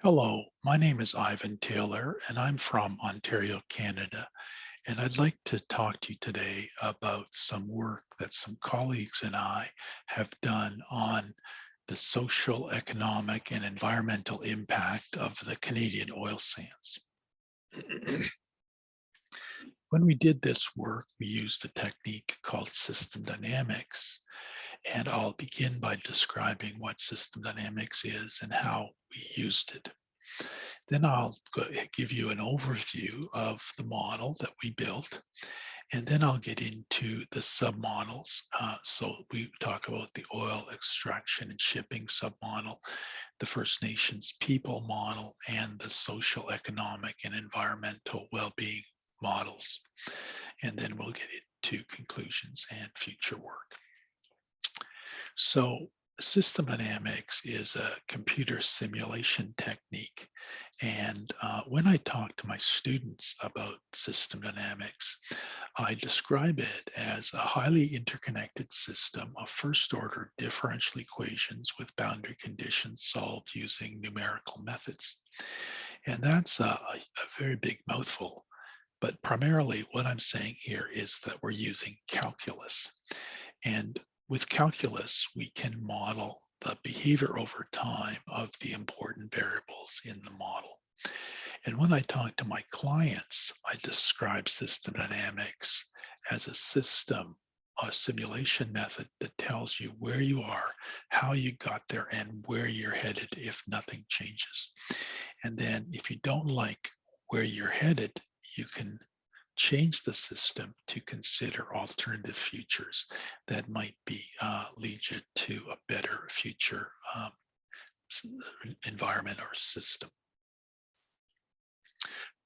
Hello, my name is Ivan Taylor, and I'm from Ontario, Canada. And I'd like to talk to you today about some work that some colleagues and I have done on the social, economic, and environmental impact of the Canadian oil sands. When we did this work, we used a technique called system dynamics. And I'll begin by describing what system dynamics is and how we used it. Then give you an overview of the model that we built, and then I'll get into the submodels. So we talk about the oil extraction and shipping submodel, the First Nations people model, and the social, economic, and environmental well-being models. And then we'll get into conclusions and future work. So system dynamics is a computer simulation technique. And when I talk to my students about system dynamics, I describe it as a highly interconnected system of first order differential equations with boundary conditions solved using numerical methods. And that's a very big mouthful. But primarily what I'm saying here is that we're using calculus. And with calculus, we can model the behavior over time of the important variables in the model. And when I talk to my clients, I describe system dynamics as a system, a simulation method that tells you where you are, how you got there, and where you're headed if nothing changes. And then if you don't like where you're headed, you can change the system to consider alternative futures that might be lead you to a better future environment or system.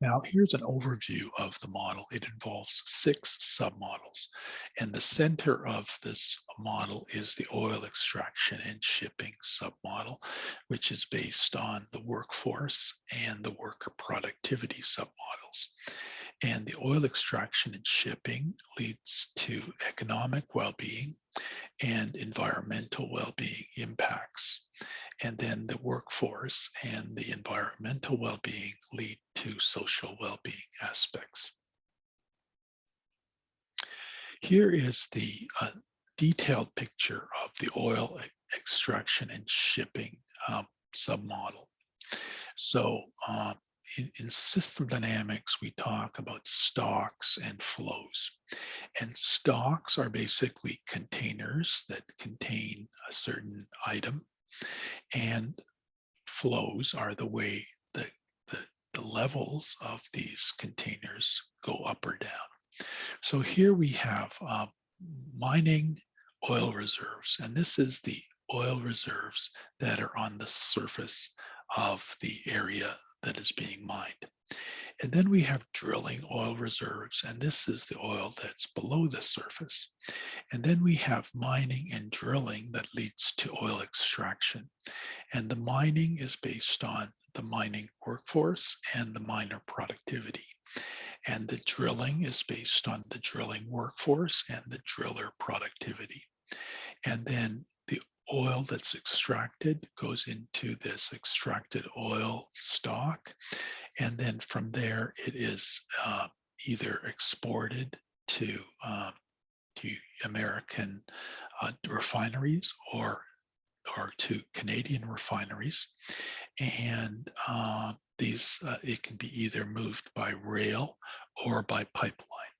Now, here's an overview of the model. It involves 6 submodels, and the center of this model is the oil extraction and shipping submodel, which is based on the workforce and the worker productivity submodels. And the oil extraction and shipping leads to economic well-being and environmental well-being impacts. And then the workforce and the environmental well-being lead to social well-being aspects. Here is the detailed picture of the oil extraction and shipping submodel. So in system dynamics, we talk about stocks and flows. And stocks are basically containers that contain a certain item, and flows are the way the levels of these containers go up or down. So here we have mining oil reserves, and this is the oil reserves that are on the surface of the area that is being mined. And then we have drilling oil reserves, and this is the oil that's below the surface. And then we have mining and drilling that leads to oil extraction. And the mining is based on the mining workforce and the miner productivity. And the drilling is based on the drilling workforce and the driller productivity. And then the oil that's extracted goes into this extracted oil stock. And then from there, it is either exported to American refineries or to Canadian refineries. And it can be either moved by rail or by pipeline.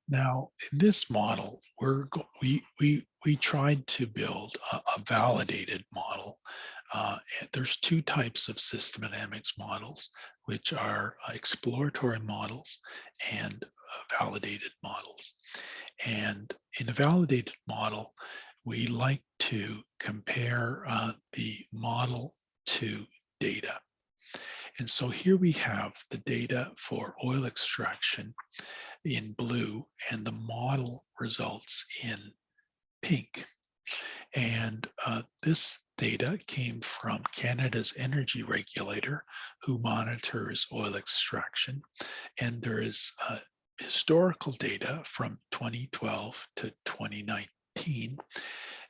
Now, in this model, we tried to build a validated model. There's 2 types of system dynamics models, which are exploratory models and validated models. And in a validated model, we like to compare the model to data. And so here we have the data for oil extraction in blue, and the model results in pink. And this data came from Canada's energy regulator, who monitors oil extraction. And there is historical data from 2012 to 2019. 2019.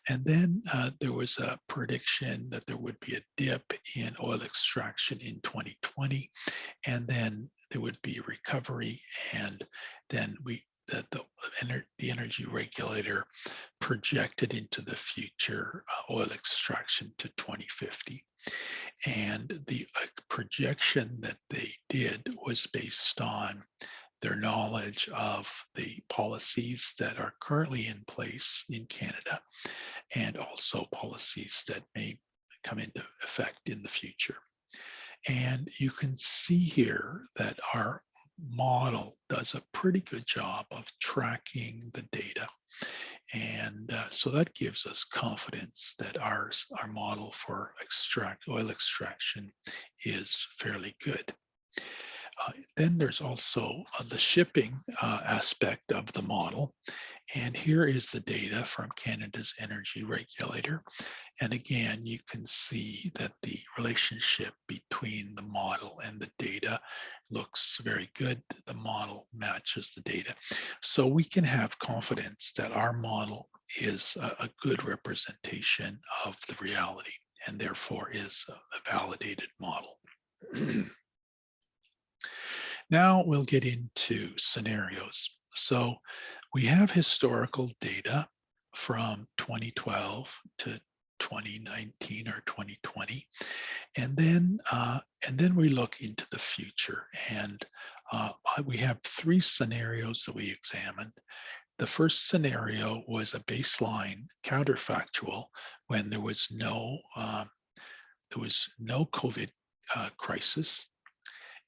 And then there was a prediction that there would be a dip in oil extraction in 2020, and then there would be recovery, and then the energy regulator projected into the future oil extraction to 2050. And the projection that they did was based on their knowledge of the policies that are currently in place in Canada, and also policies that may come into effect in the future. And you can see here that our model does a pretty good job of tracking the data. And so that gives us confidence that our model for oil extraction is fairly good. Then there's also the shipping aspect of the model. And here is the data from Canada's energy regulator. And again, you can see that the relationship between the model and the data looks very good. The model matches the data. So we can have confidence that our model is a good representation of the reality, and therefore is a validated model. Now we'll get into scenarios. So we have historical data from 2012 to 2019 or 2020, and then we look into the future. And we have three scenarios that we examined. The first scenario was a baseline counterfactual when there was no COVID crisis,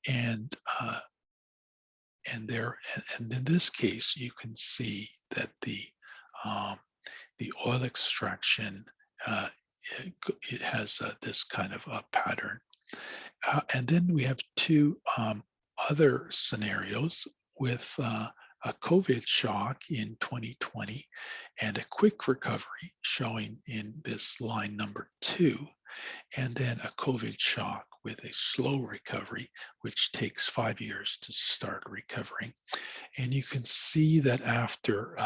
and in this case, you can see that the oil extraction it has this kind of a pattern. And then we have two other scenarios with a COVID shock in 2020 and a quick recovery showing in this line number 2, and then a COVID shock with a slow recovery, which takes 5 years to start recovering. And you can see that after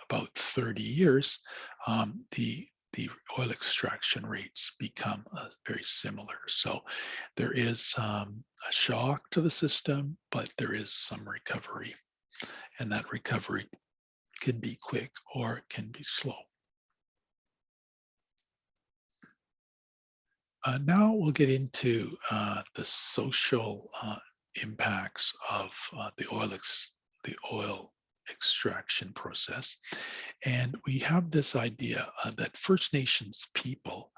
about 30 years, the oil extraction rates become very similar. So there is a shock to the system, but there is some recovery. And that recovery can be quick or it can be slow. Now we'll get into the social impacts of the oil extraction process. And we have this idea that First Nations people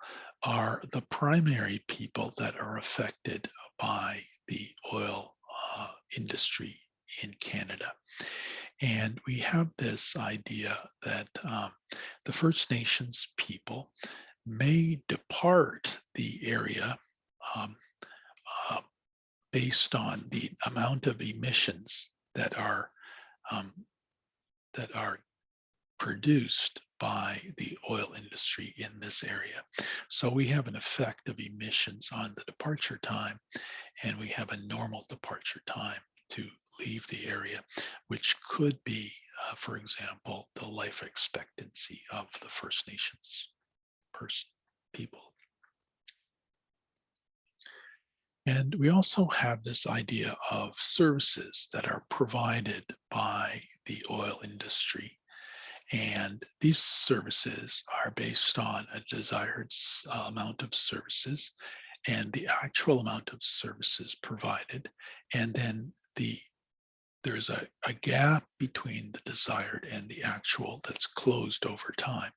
are the primary people that are affected by the oil industry in Canada. And we have this idea that the First Nations people may depart the area based on the amount of emissions that are produced by the oil industry in this area. So we have an effect of emissions on the departure time, and we have a normal departure time to leave the area, which could be, for example, the life expectancy of the First Nations people. And we also have this idea of services that are provided by the oil industry. And these services are based on a desired amount of services and the actual amount of services provided. And then there's a gap between the desired and the actual that's closed over time.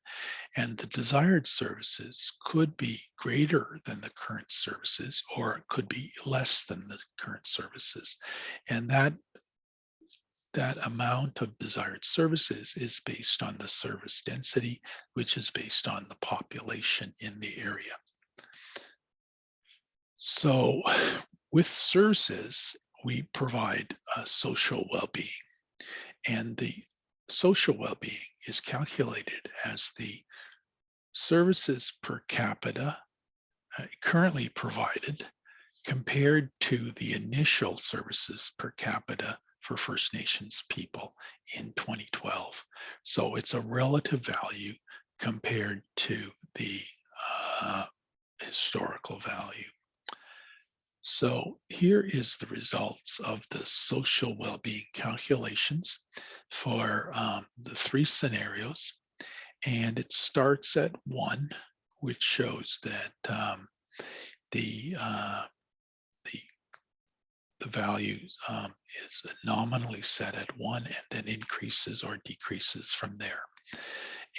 And the desired services could be greater than the current services, or it could be less than the current services. And that amount of desired services is based on the service density, which is based on the population in the area. So with services, we provide social well-being, and the social well-being is calculated as the services per capita currently provided compared to the initial services per capita for First Nations people in 2012. So it's a relative value compared to the historical value. So here is the results of the social well-being calculations for the three scenarios. And it starts at 1, which shows that the value is nominally set at 1 and then increases or decreases from there.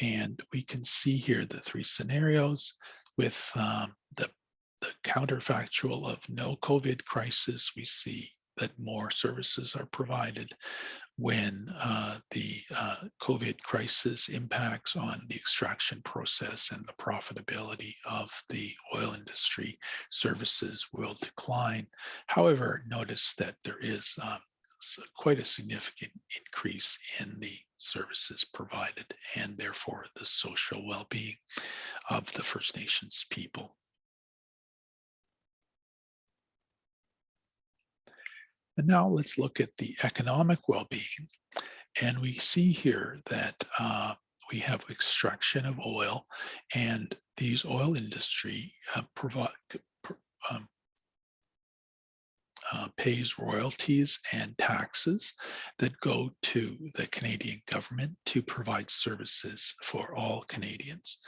And we can see here the three scenarios with the counterfactual of no COVID crisis. We see that more services are provided when the COVID crisis impacts on the extraction process and the profitability of the oil industry. Services will decline. However, notice that there is quite a significant increase in the services provided and therefore the social well-being of the First Nations people. And now let's look at the economic well-being. And we see here that we have extraction of oil, and these oil industry pays royalties and taxes that go to the Canadian government to provide services for all Canadians.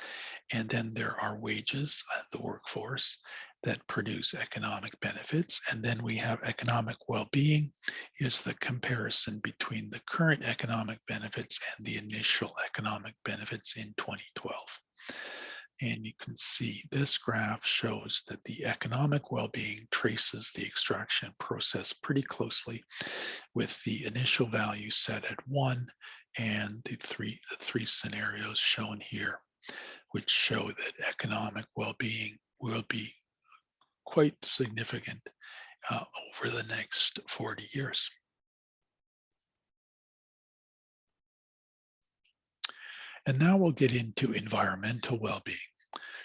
And then there are wages, the workforce, that produce economic benefits. And then we have economic well-being is the comparison between the current economic benefits and the initial economic benefits in 2012. And you can see this graph shows that the economic well-being traces the extraction process pretty closely with the initial value set at 1 and the three scenarios shown here, which show that economic well-being will be quite significant over the next 40 years. And now we'll get into environmental well-being.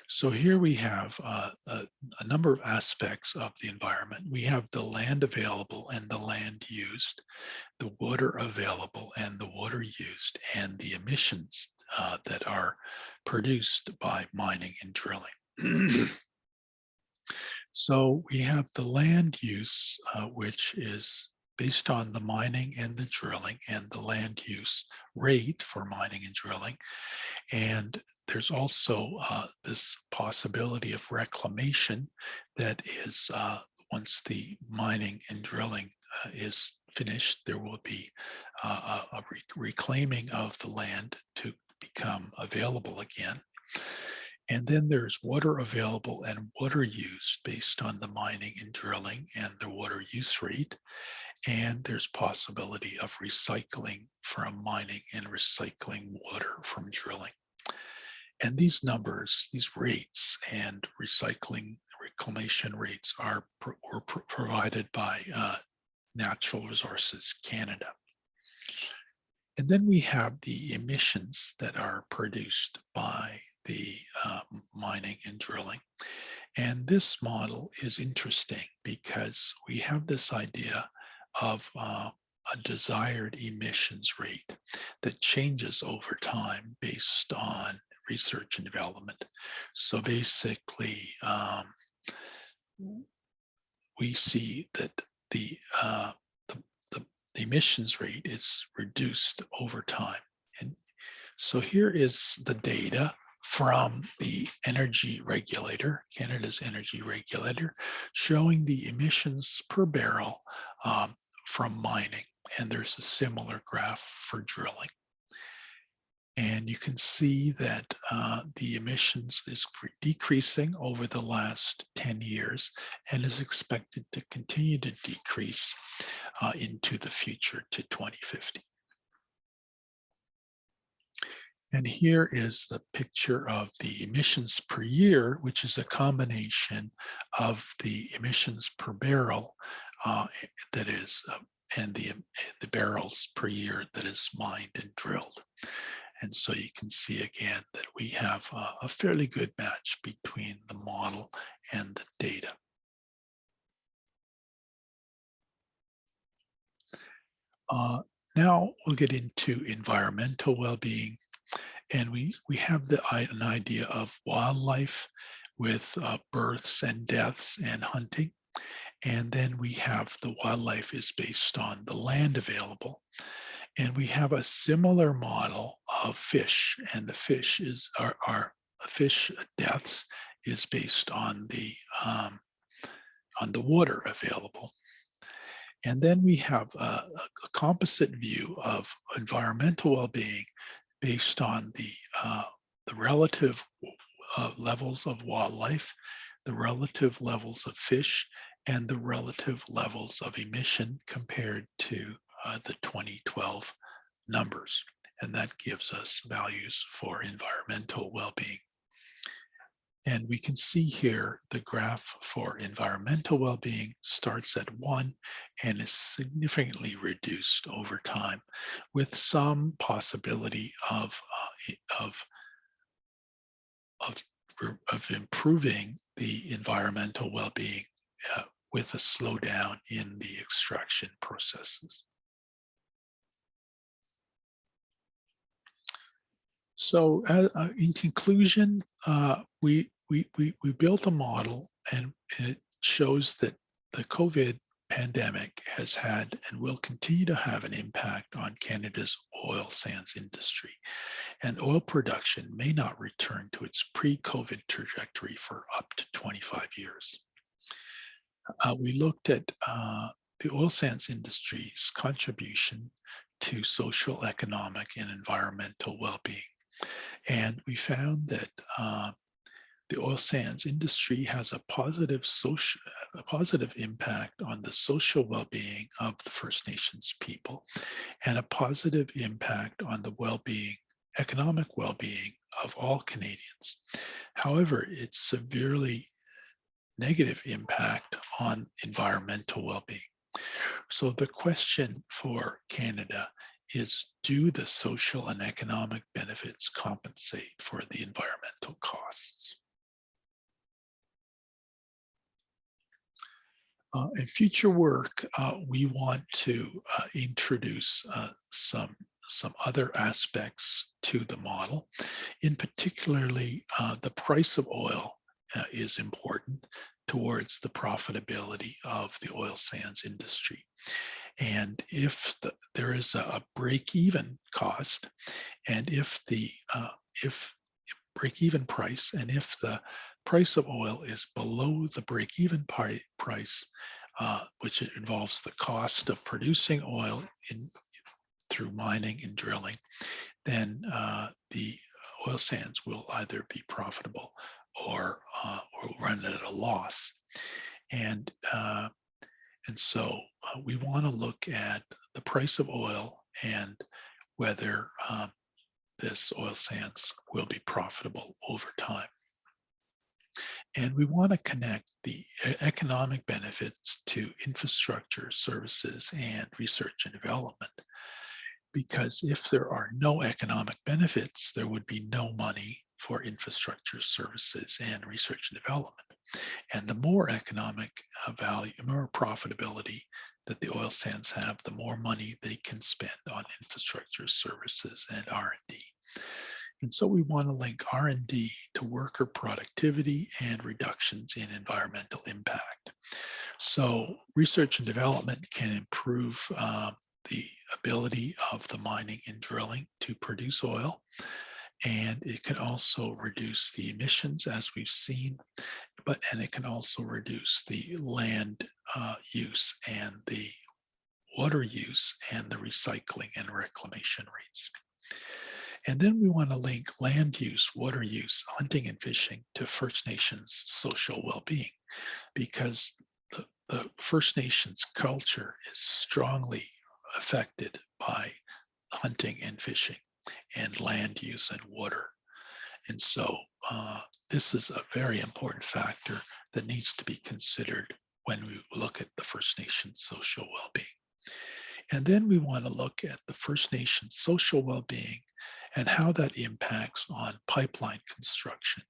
So here we have a number of aspects of the environment. We have the land available and the land used, the water available and the water used, and the emissions that are produced by mining and drilling. So we have the land use, which is based on the mining and the drilling and the land use rate for mining and drilling. And there's also this possibility of reclamation that is once the mining and drilling is finished, there will be a reclaiming of the land to become available again. And then there's water available and water used based on the mining and drilling and the water use rate. And there's possibility of recycling from mining and recycling water from drilling. And these numbers, these rates and recycling reclamation rates were provided by Natural Resources Canada. And then we have the emissions that are produced by the mining and drilling. And this model is interesting because we have this idea of a desired emissions rate that changes over time based on research and development. So basically, we see that the emissions rate is reduced over time. And so here is the data from the energy regulator, Canada's energy regulator, showing the emissions per barrel from mining. And there's a similar graph for drilling. And you can see that the emissions is decreasing over the last 10 years and is expected to continue to decrease into the future to 2050. And here is the picture of the emissions per year, which is a combination of the emissions per barrel that is, and the barrels per year that is mined and drilled. And so you can see again that we have a fairly good match between the model and the data. Now we'll get into environmental well-being, and we have an idea of wildlife with births and deaths and hunting. And then we have the wildlife is based on the land available. And we have a similar model of fish, and the fish is our fish deaths is based on the water available. And then we have a composite view of environmental well-being based on the relative levels of wildlife, the relative levels of fish, and the relative levels of emission compared to the 2012 numbers. And that gives us values for environmental well-being. And we can see here the graph for environmental well-being starts at 1 and is significantly reduced over time, with some possibility of improving the environmental well-being with a slowdown in the extraction processes. So in conclusion, we built a model, and it shows that the COVID pandemic has had and will continue to have an impact on Canada's oil sands industry. And oil production may not return to its pre-COVID trajectory for up to 25 years. We looked at the oil sands industry's contribution to social, economic, and environmental well-being. And we found that the oil sands industry has a positive impact on the social well-being of the First Nations people, and a positive impact on the well-being, economic well-being of all Canadians. However, it's severely negative impact on environmental well-being. So the question for Canada is, do the social and economic benefits compensate for the environmental costs? In future work, we want to introduce some other aspects to the model. In particularly, the price of oil is important towards the profitability of the oil sands industry. And if there is a break-even cost, and if break-even price, and if the price of oil is below the break-even price, which involves the cost of producing oil through mining and drilling, then the oil sands will either be profitable or run at a loss. And so we want to look at the price of oil and whether this oil sands will be profitable over time. And we want to connect the economic benefits to infrastructure, services, and research and development. Because if there are no economic benefits, there would be no money for infrastructure, services, and research and development. And the more economic value, more profitability that the oil sands have, the more money they can spend on infrastructure, services, and R&D. And so we want to link R&D to worker productivity and reductions in environmental impact. So research and development can improve the ability of the mining and drilling to produce oil. And it can also reduce the emissions, as we've seen, and it can also reduce the land use and the water use and the recycling and reclamation rates. And then we want to link land use, water use, hunting and fishing to First Nations social well-being, because the First Nations culture is strongly affected by hunting and fishing and land use and water. And so this is a very important factor that needs to be considered when we look at the First Nations social well-being. And then we want to look at the First Nations social well-being and how that impacts on pipeline construction,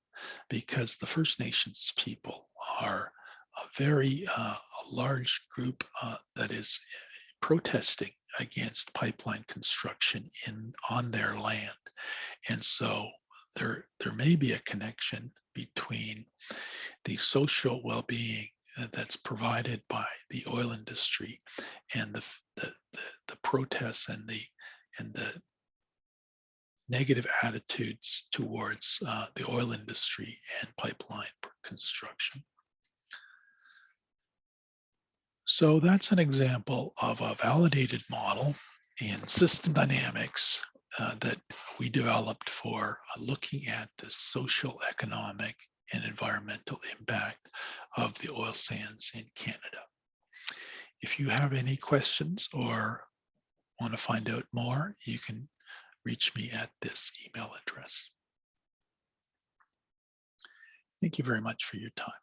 because the First Nations people are a very large group that is protesting against pipeline construction on their land. And so there may be a connection between the social well-being that's provided by the oil industry and the protests and the negative attitudes towards the oil industry and pipeline construction. So that's an example of a validated model in system dynamics that we developed for looking at the social, economic, and environmental impact of the oil sands in Canada. If you have any questions or want to find out more, you can reach me at this email address. Thank you very much for your time.